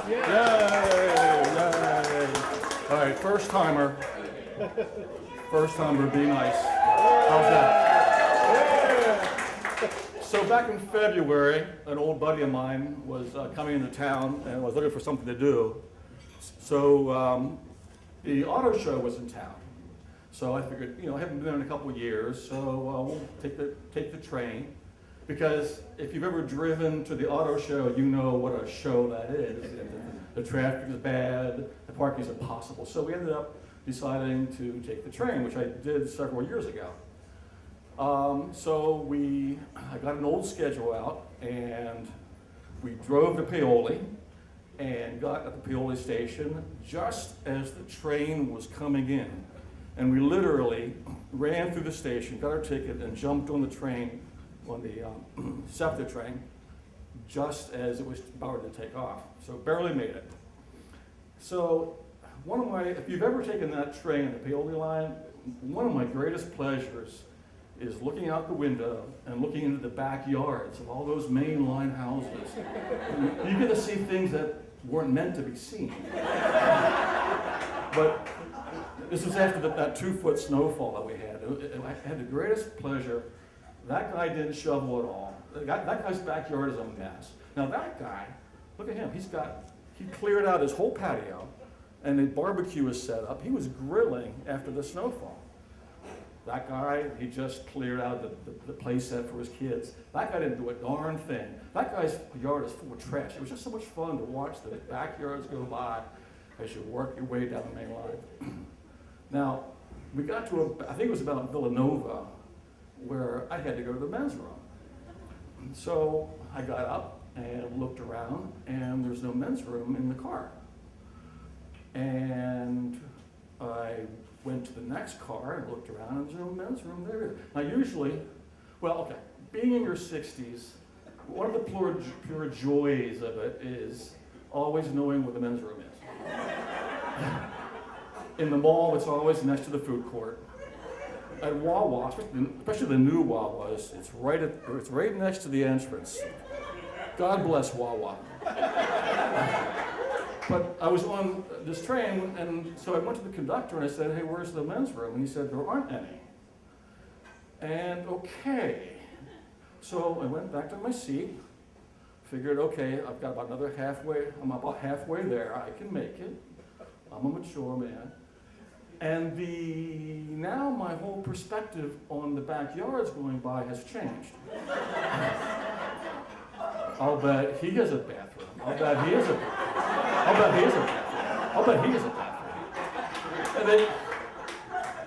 Yay! Yay! All right, first timer. First timer, be nice. How's that? So back in February, an old buddy of mine was coming into town and was looking for something to do. So the auto show was in town. So I figured, I haven't been there in a couple of years, so we'll take the train. Because if you've ever driven to the auto show, you know what a show that is. The traffic is bad, the parking is impossible. So we ended up deciding to take the train, which I did several years ago. I got an old schedule out, and we drove to Paoli, and got at the Paoli station just as the train was coming in. And we literally ran through the station, got our ticket, and jumped on the train, on the SEPTA train, just as it was about to take off. So barely made it. So if you've ever taken that train, the Paoli line, one of my greatest pleasures is looking out the window and looking into the backyards of all those main line houses. You get to see things that weren't meant to be seen. But this was after that 2-foot snowfall that we had. I had the greatest pleasure. That guy didn't shovel at all. That guy's backyard is a mess. Now that guy, look at him. He cleared out his whole patio, and the barbecue was set up. He was grilling after the snowfall. That guy, he just cleared out the play set for his kids. That guy didn't do a darn thing. That guy's yard is full of trash. It was just so much fun to watch the backyards go by as you work your way down the main line. Now, we got to, I think it was about Villanova, where I had to go to the men's room. So I got up and looked around, and there's no men's room in the car. And I went to the next car and looked around, and there's no men's room there. Now usually, being in your 60s, one of the pure joys of it is always knowing where the men's room is. In the mall, it's always next to the food court. At Wawa, especially the new Wawas, it's right next to the entrance. God bless Wawa. But I was on this train, and so I went to the conductor and I said, "Hey, where's the men's room?" And he said, "There aren't any." And okay, so I went back to my seat. Figured, okay, I've got about another halfway. I'm about halfway there. I can make it. I'm a mature man. And now my whole perspective on the backyards going by has changed. I'll bet he has a bathroom. I'll bet he has a bathroom. I'll bet he has a bathroom. I'll bet he has a bathroom.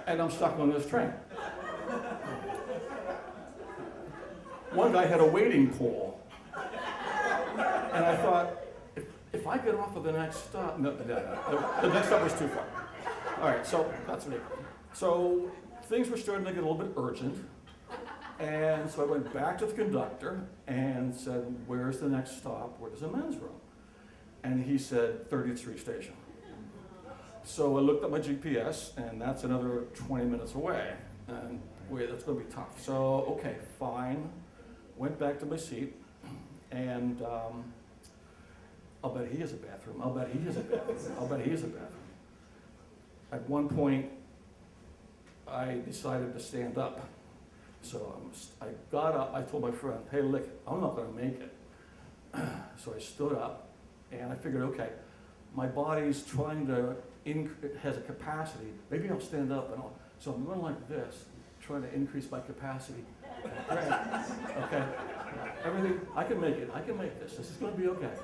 And I'm stuck on this train. One guy had a waiting pool. And I thought, if I get off of the next stop, no, the next stop was too far. All right, so that's me. So things were starting to get a little bit urgent. And so I went back to the conductor and said, "Where's the next stop? Where's the men's room?" And he said, 33 station. So I looked at my GPS, and that's another 20 minutes away. And wait, that's going to be tough. So, okay, fine. Went back to my seat, and I'll bet he has a bathroom. I'll bet he has a bathroom. I'll bet he has a bathroom. At one point, I decided to stand up. So I got up, I told my friend, "Hey, look, I'm not gonna make it." So I stood up, and I figured, okay, my body's it has a capacity. Maybe I'll stand up, so I'm going like this, trying to increase my capacity. Okay, everything, I can make it, I can make this. This is gonna be okay.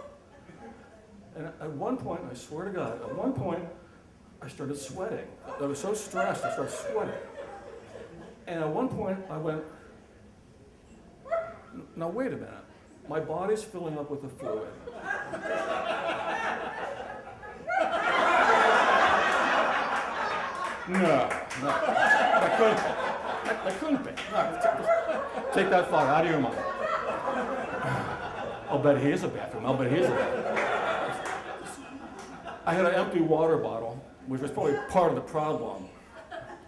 And at one point, I swear to God, I started sweating. I was so stressed, I started sweating. And at one point, I went, "Now wait a minute, my body's filling up with the fluid." No, that couldn't be. No, take that thought out of your mind. I'll bet he is a bathroom. I had an empty water bottle, which was probably part of the problem.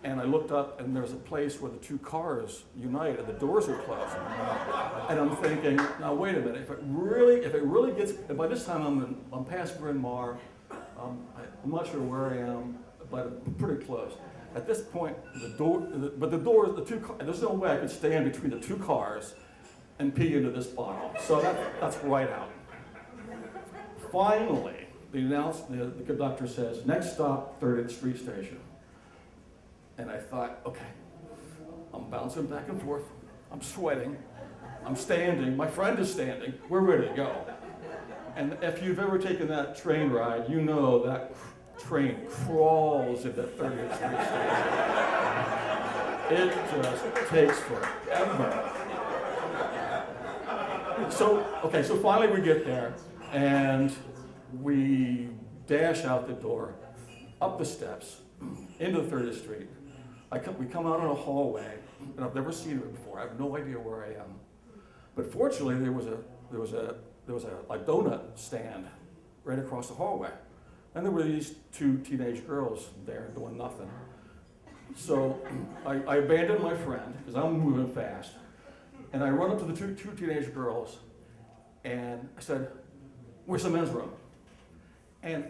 And I looked up, and there was a place where the two cars unite, and the doors are closed. And I'm thinking, now wait a minute, if it really gets, and by this time I'm past Bryn Mawr, I'm not sure where I am, but I'm pretty close. At this point, there's no way I could stand between the two cars and pee into this bottle. So that's right out. Finally, the conductor says, next stop, 30th Street Station. And I thought, okay, I'm bouncing back and forth, I'm sweating, I'm standing, my friend is standing, we're ready to go. And if you've ever taken that train ride, you know that train crawls into 30th Street Station. It just takes forever. So finally we get there, and we dash out the door, up the steps, into 30th Street. We come out on a hallway, and I've never seen it before. I have no idea where I am. But fortunately, there was a donut stand right across the hallway, and there were these two teenage girls there doing nothing. So I abandoned my friend because I'm moving fast, and I run up to the two teenage girls, and I said, "Where's the men's room?" And,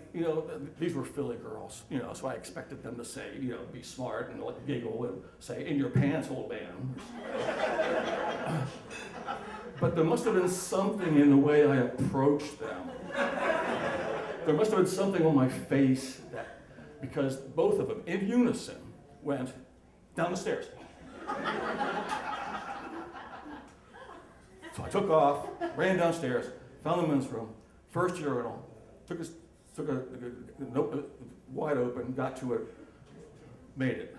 these were Philly girls, so I expected them to say, be smart and giggle and say, "In your pants, old man." But there must have been something in the way I approached them. There must have been something on my face because both of them, in unison, went down the stairs. So I took off, ran downstairs, found the men's room, first urinal, took a wide open, got to it, made it.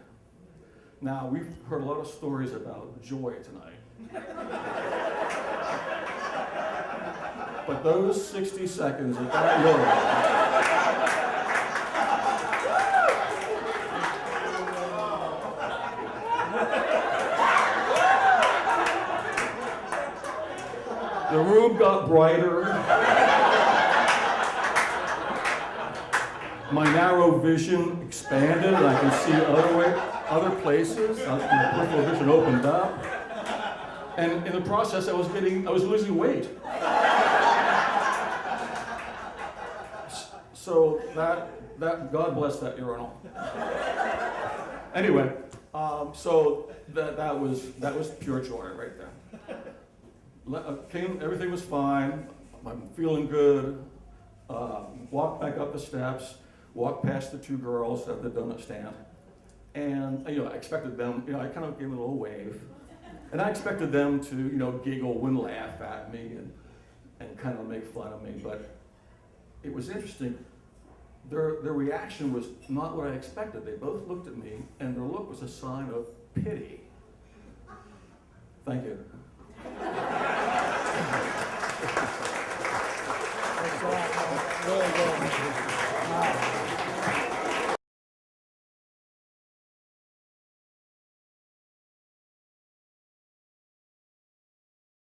Now, we've heard a lot of stories about joy tonight. But those 60 seconds at that urinal, the room got brighter. My narrow vision expanded, and I could see other places. My peripheral vision opened up, and in the process, I was losing weight. So that God bless that urinal. Anyway, so that was pure joy right there. Everything was fine. I'm feeling good. Walked back up the steps. Walked past the two girls at the donut stand, and I expected them. I kind of gave them a little wave, and I expected them to giggle and laugh at me and kind of make fun of me. But it was interesting. Their reaction was not what I expected. They both looked at me, and their look was a sign of pity. Thank you.